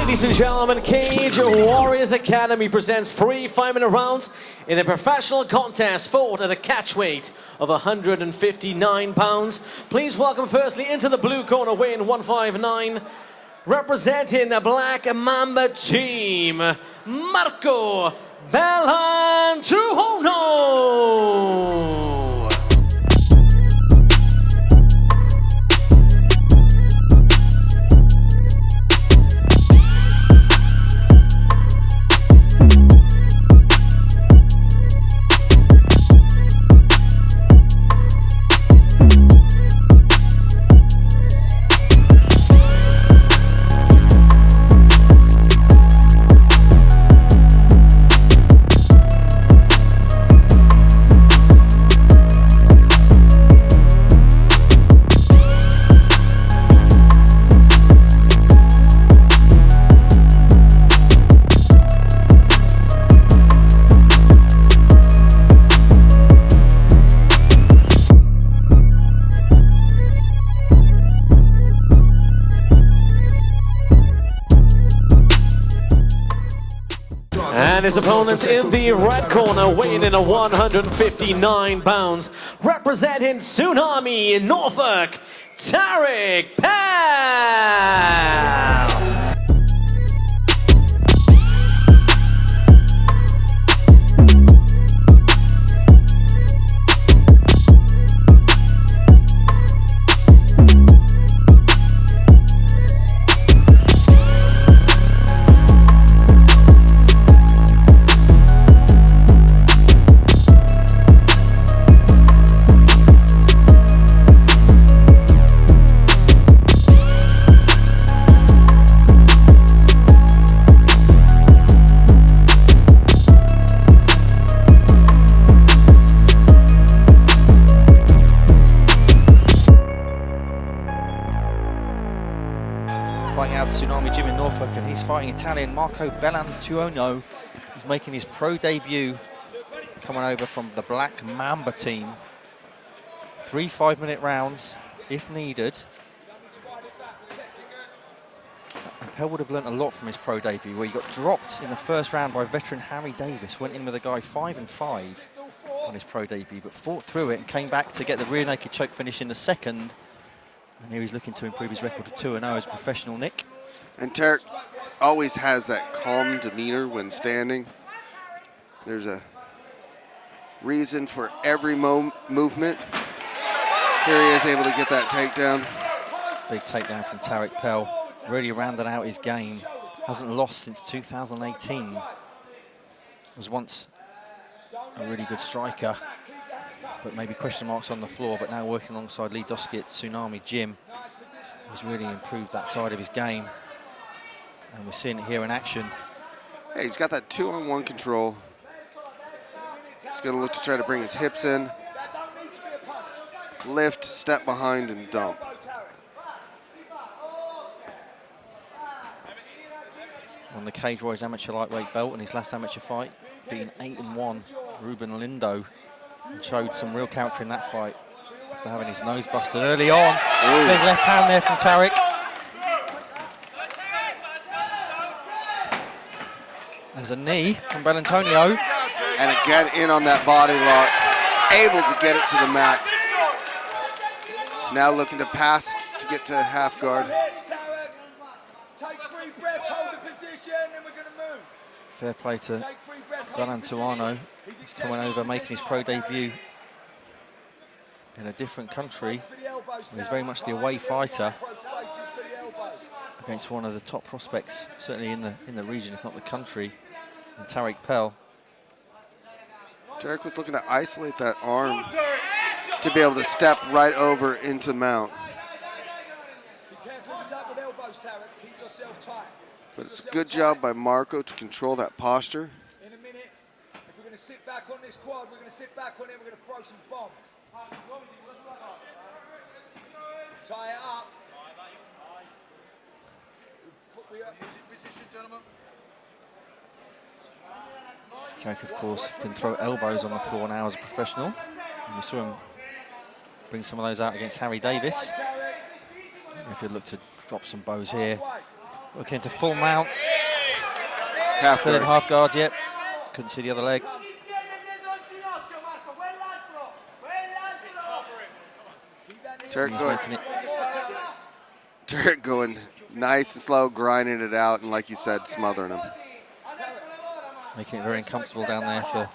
Ladies and gentlemen, Cage Warriors Academy presents 3 5-minute rounds in a professional contest fought at a catch weight of 159 pounds. Please welcome firstly into the blue corner, weighing 159, representing the Black Mamba team, Marco Bellantuonno. And his opponent in the red corner, weighing in at 159 pounds, representing Tsunami in Norfolk, Tariq PELL. Fighting out of the Tsunami Gym in Norfolk, and he's fighting Italian Marco Bellantuonno, who's making his pro debut, coming over from the Black Mamba team. 3 5-minute rounds, if needed. And PELL would have learnt a lot from his pro debut, where he got dropped in the first round by veteran Harry Davis, went in with a guy 5-5 on his pro debut, but fought through it and came back to get the rear naked choke finish in the second. And here he's looking to improve his record to 2-0 as a professional, Nick. And Tariq always has that calm demeanor when standing. There's a reason for every movement. Here he is able to get that takedown. Big takedown from Tariq PELL. Really rounded out his game. Hasn't lost since 2018. Was once a really good striker, but maybe question marks on the floor, but now working alongside Lee Doskey at Tsunami Gym. He's really improved that side of his game, and we're seeing it here in action. Hey, he's got that 2-on-1 control. He's gonna look to try to bring his hips in, lift, step behind, and dump. On the Cage Warriors amateur lightweight belt in his last amateur fight, beating 8-1 Ruben Lindo, and showed some real character in that fight after having his nose busted early on. Ooh. Big left hand there from Tariq. There's a knee from Bellantuonno. And again, in on that body lock, able to get it to the mat. Now looking to pass to get to half guard. Fair play to Bellantuonno. He's coming over, making his pro debut in a different country. He's very much the away fighter against one of the top prospects, certainly in the region, if not the country, in Tariq PELL. Tariq was looking to isolate that arm to be able to step right over into mount. But it's a good job by Marco to control that posture. In a minute, if we're going to sit back on this quad, we're going to sit back on it, we're going to throw some bombs. Tie it up. Tariq, of course, can throw elbows on the floor now as a professional. And we saw him bring some of those out against Harry Davis. If you look to drop some bows here, Looking into full mount. Half Still in guard. half guard yet. Couldn't see the other leg. Tarek going nice and slow, grinding it out, and like you said, smothering him. Making it very uncomfortable down there for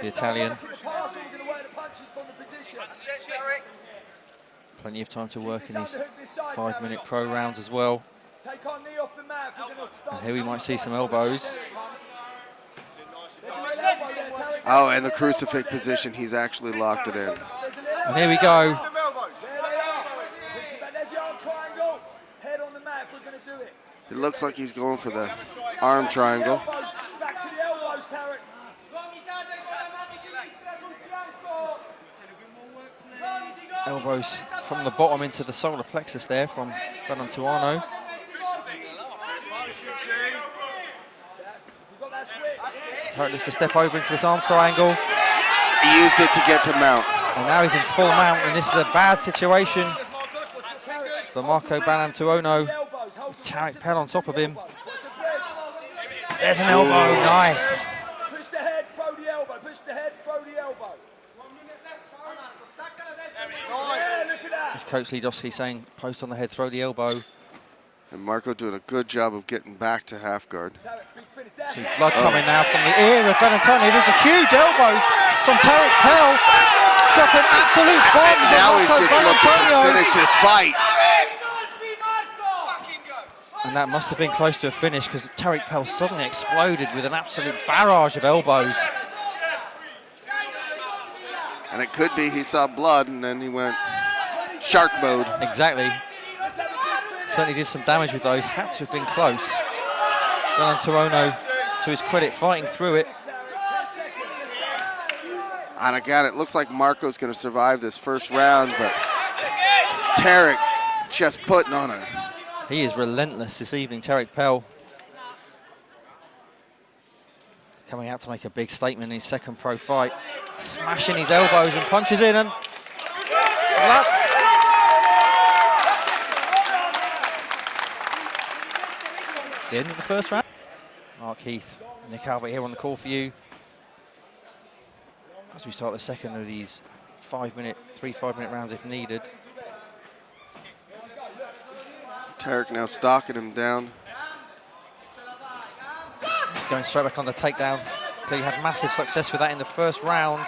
the Italian. Plenty of time to work in these 5-minute pro rounds as well. And here we might see some elbows. Oh, and the crucifix position, he's actually locked it in. And here we go. It looks like he's going for the arm triangle. Elbows from the bottom into the solar plexus there from Bellantuono. Tarek looks to step over into this arm triangle. He used it to get to mount. And now he's in full mount, and this is a bad situation for Marco Bellantuono. Tarek PELL on top of him. There's an elbow, nice. Push the head, throw the elbow. Push the head, throw the elbow. Yeah, look at that. It's Coach Lidowski saying, post on the head, throw the elbow. And Marco doing a good job of getting back to half guard. There's blood coming now from the ear of Bellantuono. There's a huge elbows from Tarek PELL. Dropping absolute bombs. Now he's just looking to finish this fight. And that must have been close to a finish because Tarek PELL suddenly exploded with an absolute barrage of elbows. And it could be he saw blood and then he went shark mode. Exactly. Certainly did some damage with those. Had to have been close. Bellantuono, to his credit, fighting through it. And again, it looks like Marco's going to survive this first round, but Tarek just putting on it. He is relentless this evening, Tarek PELL. Coming out to make a big statement in his second pro fight. Smashing his elbows and punches in, and that's the end of the first round. Mark Heath, Nick Albert here on the call for you as we start the second of these 5-minute, 3 5-minute rounds if needed. Tarek now stalking him down. Just going straight back on the takedown. Clearly had massive success with that in the first round.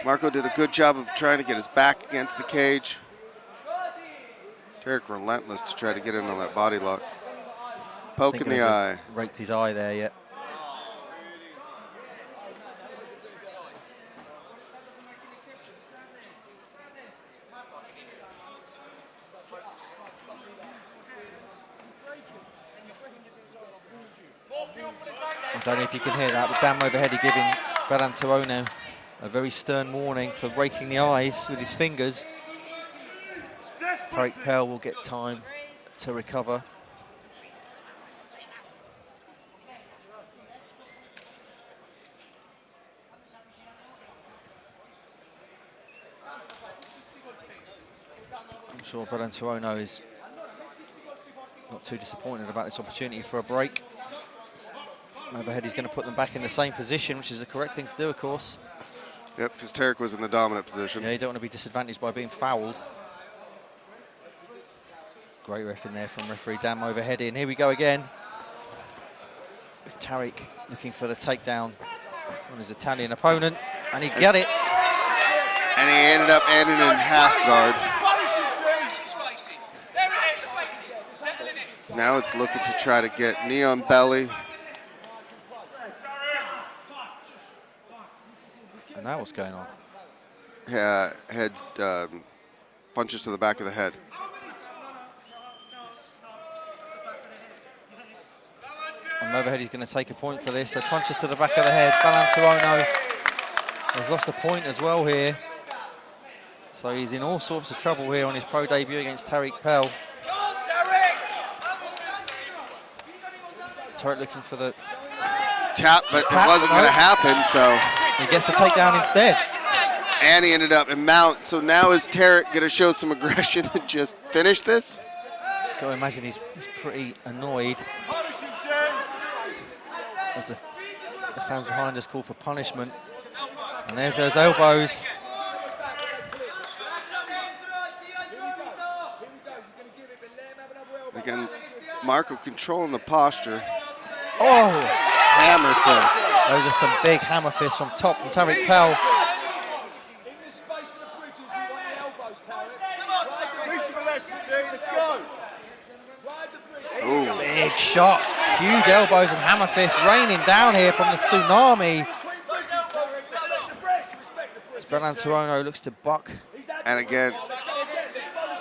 Marco did a good job of trying to get his back against the cage. Tarek relentless to try to get in on that body lock. Poke in the eye. Raked his eye there yet. I don't know if you can hear that, but down overhead he giving Bellantuono a very stern warning for raking the eyes with his fingers. Tarek PELL will get time to recover. I'm sure Bellantuono is not too disappointed about this opportunity for a break. Overhead he's going to put them back in the same position, which is the correct thing to do, of course. Yep, because Tarek was in the dominant position. Yeah, you don't want to be disadvantaged by being fouled. Great ref in there from referee Dan overhead in. Here we go again. It's Tarek looking for the takedown on his Italian opponent, and he got it. And he ended up ending in half guard. Now it's looking to try to get knee on belly. And now what's going on? Head punches to the back of the head. And overhead he's going to take a point for this. So punches to the back of the head. Bellantuono has lost a point as well here. So he's in all sorts of trouble here on his pro debut against Tarek PELL. Tarek looking for the tap, but it wasn't going to happen, so. He gets the takedown instead. And he ended up in mount. So now is Tarek going to show some aggression and just finish this? Got to imagine he's pretty annoyed as the fans behind us call for punishment. And there's those elbows. Again, Marco controlling the posture. Oh! Hammer fist. Those are some big hammer fists from top from Tariq Pell. In the space of the bridges, we want the elbows, Tarek. Let's go. Ooh. Big shots, huge elbows and hammer fists raining down here from the tsunami. As Bellantuono looks to buck. And again,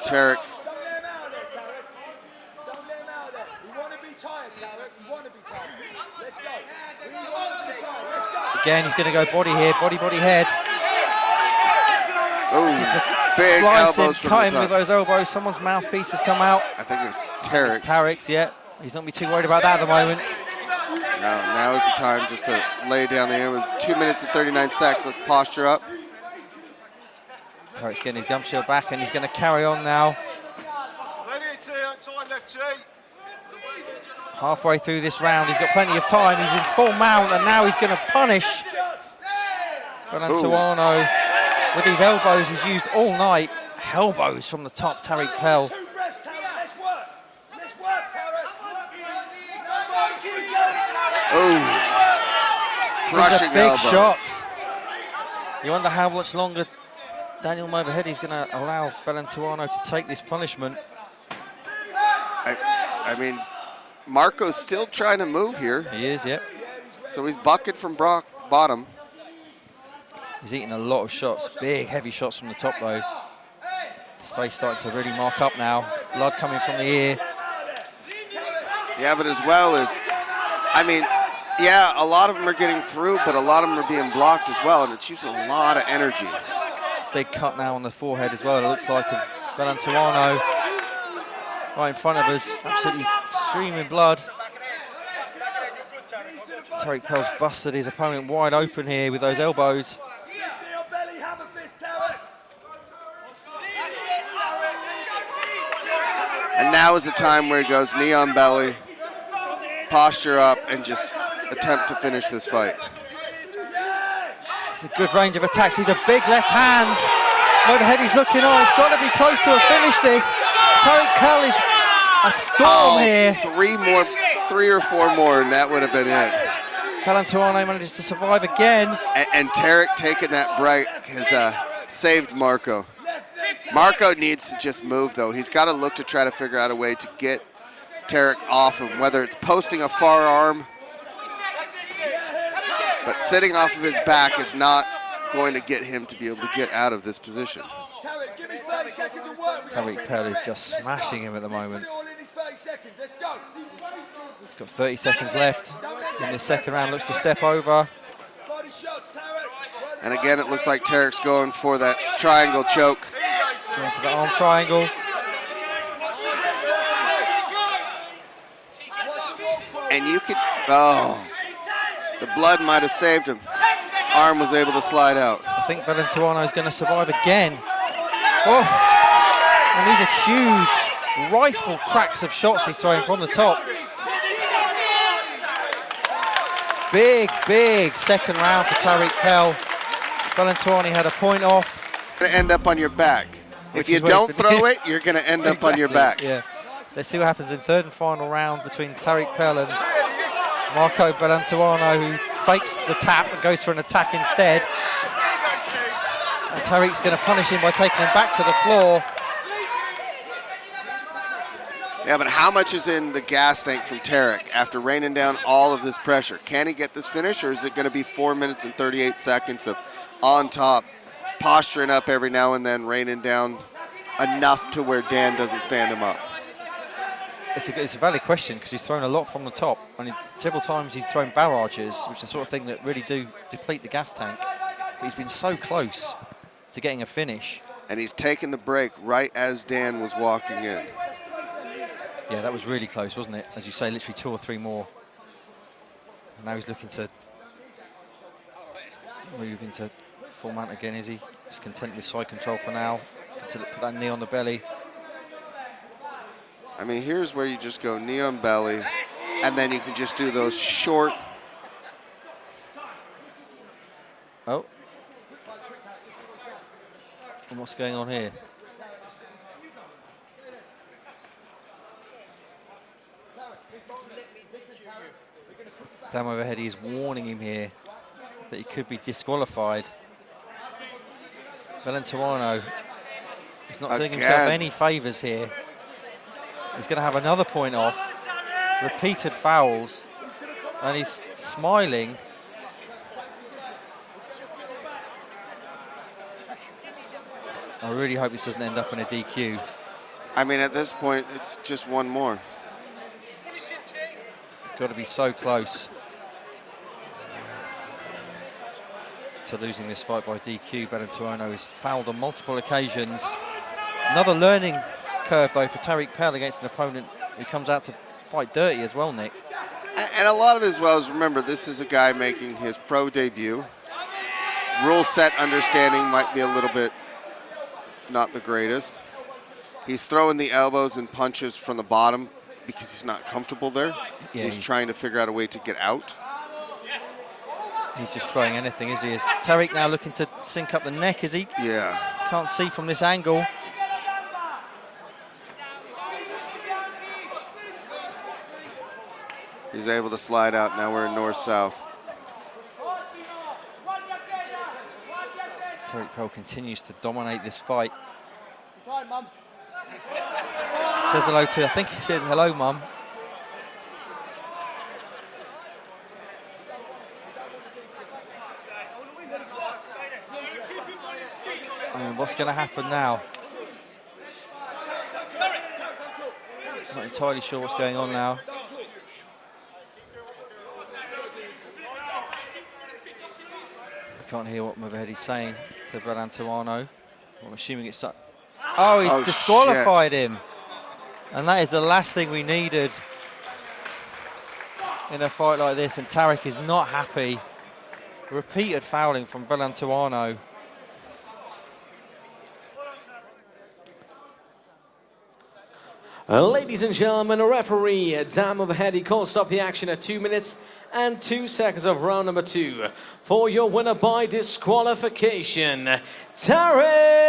Tarek. Don't let him out there, Tarek. Don't let him out there. We want to be tired, Tarek. We want to be tired. Let's go. We want to be tired. Let's go. Again, he's going to go body here, body, head. Ooh, big Slice him, elbows from cut the him with top. those elbows. Someone's mouthpiece has come out. I think it's Tarek. It's Tariq's, yeah. He's not going to be too worried about that at the moment. Now is the time just to lay down the air. It's 2 minutes and 39 seconds. Let's posture up. Tariq's getting his gum shield back and he's going to carry on now. Halfway through this round, he's got plenty of time. He's in full mount and now he's going to punish Bellantuono with these elbows he's used all night. Elbows from the top, Tariq Pell. Ooh. These Crushing are big elbows. shots. You wonder how much longer Daniel Moverheady's going to allow Bellantuono to take this punishment. I mean, Marco's still trying to move here. He is, yep. So he's bucking from bottom. He's eating a lot of shots, big, heavy shots from the top, though. His face starting to really mark up now. Blood coming from the ear. Yeah, but as well as, I mean, yeah, a lot of them are getting through, but a lot of them are being blocked as well, and it's using a lot of energy. Big cut now on the forehead as well, it looks like, of Bellantuono. Right in front of us, absolutely streaming blood. Tariq Pell's busted his opponent wide open here with those elbows. And now is the time where he goes knee on belly, posture up, and just attempt to finish this fight. It's a good range of attacks. These are big left hands. Moverheady's looking on. It's got to be close to a finish this. Tariq Pell is a storm here. Three or four more, and that would have been it. Bellantuono manages to survive again. And Tariq taking that break has saved Marco. Marco needs to just move, though. He's got to look to try to figure out a way to get Tariq off him, whether it's posting a far arm, but sitting off of his back is not going to get him to be able to get out of this position. Tariq Pell is just smashing him at the moment. He's got 30 seconds left in the second round, looks to step over. And again, it looks like Tariq's going for that triangle choke. Going for the arm triangle. And you could, oh, the blood might have saved him. Arm was able to slide out. I think Bellantuono is going to survive again. Oh, and these are huge rifle cracks of shots he's throwing from the top. Big second round for Tariq Pell. Bellantuono had a point off. Going to end up on your back. If you don't throw it, you're going to end up on your back. Yeah. Let's see what happens in third and final round between Tariq Pell and Marco Bellantuono, who fakes the tap and goes for an attack instead. And Tariq's going to punish him by taking him back to the floor. Yeah, but how much is in the gas tank from Tariq after raining down all of this pressure? Can he get this finish, or is it going to be 4 minutes and 38 seconds of on top, posturing up every now and then, raining down enough to where Dan doesn't stand him up? It's a valid question because he's thrown a lot from the top. And several times he's thrown barrages, which is the sort of thing that really do deplete the gas tank. But he's been so close to getting a finish. And he's taken the break right as Dan was walking in. Yeah, that was really close, wasn't it? As you say, literally 2 or 3 more. And now he's looking to move into full mount again, is he? He's content with side control for now. To put that knee on the belly. I mean, here's where you just go knee on belly, and then you can just do those short. Oh. And what's going on here? Down overhead, he's warning him here that he could be disqualified. Bellantuono is not doing himself any favours here. He's going to have another point off. Repeated fouls, and he's smiling. I really hope this doesn't end up in a DQ. I mean, at this point, it's just one more. Got to be so close to losing this fight by DQ. Bellantuono is fouled on multiple occasions. Another learning curve, though, for Tariq Pell against an opponent who comes out to fight dirty as well, Nick. And a lot of it as well is, remember, this is a guy making his pro debut. Rule set understanding might be a little bit not the greatest. He's throwing the elbows and punches from the bottom because he's not comfortable there. Yeah, he's trying to figure out a way to get out. He's just throwing anything, is he? Is Tariq now looking to sync up the neck, is he? Yeah. Can't see from this angle. He's able to slide out. Now we're in north-south. Tariq Pell continues to dominate this fight. Says hello to, I think he said hello, Mum. And what's going to happen now? Not entirely sure what's going on now. I can't hear what Mavedi's saying to Bellantuono. I'm assuming it's... Oh, he's disqualified him. And that is the last thing we needed in a fight like this. And Tariq is not happy. Repeated fouling from Bellantuono. Ladies and gentlemen, referee Dam Mavedi calls stop the action at 2 minutes and 2 seconds of round number 2. For your winner by disqualification, Tariq